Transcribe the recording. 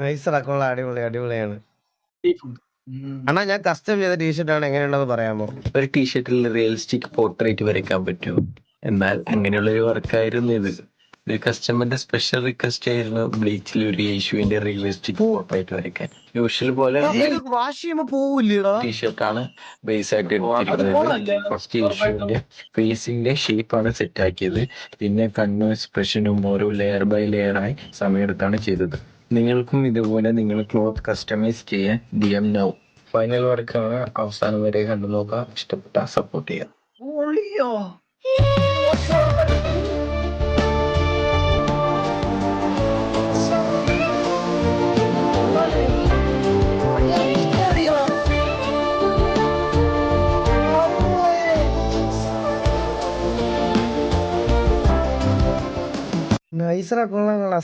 നൈസടാ, കൊള്ളാം, അടിപൊളി, അടിപൊളിയാണ്. അണ്ണാ, ഞാൻ കസ്റ്റം ചെയ്ത ടീഷർട്ട് ആണ്, എങ്ങനെയുണ്ടെന്ന് പറയാമോ? ഒരു ടീഷർട്ടിൽ റിയലിസ്റ്റിക് പോർട്രേറ്റ് വരയ്ക്കാൻ പറ്റുമോ? എന്നാൽ അങ്ങനെയുള്ള ഒരു വർക്കായിരുന്നു ഇത്. ഒരു കസ്റ്റമറിന്റെ സ്പെഷ്യൽ റിക്വസ്റ്റ് ആയിരുന്നു ബ്ലീച്ചിൽ ഒരു യേശുവിന്റെ റിയലിസ്റ്റിക് പോർട്രേറ്റ് വരയ്ക്കാൻ. യൂഷ്വൽ പോലെ വാഷ് ചെയ്യുമ്പോ പോവില്ലടാ. ടീഷർട്ടാണ് ബേസ് ആയിട്ട് എടുത്തിരിക്കുന്നത്. ഫസ്റ്റ് യേശുവിന്റെ ഫേസിന്റെ ഷേപ്പാണ് സെറ്റ് ആക്കിയത്. പിന്നെ കണ്ണും എക്സ്പ്രഷനും ഓരോ ലെയർ ബൈ ലെയർ ആയി സമയമെടുത്താണ് ചെയ്തത്. നിങ്ങൾക്കും ഇതുപോലെ നിങ്ങൾ ക്ലോത്ത് കസ്റ്റമൈസ് ചെയ്യാൻ DM നൗ. ഫൈനൽ വർക്കാണ്, അവസാനം വരെ കണ്ടു നോക്കാം. ഇഷ്ടപ്പെട്ട സപ്പോർട്ട് ചെയ്യാം. നൈസറാ, കൊള്ളാം, കൊള്ളാം.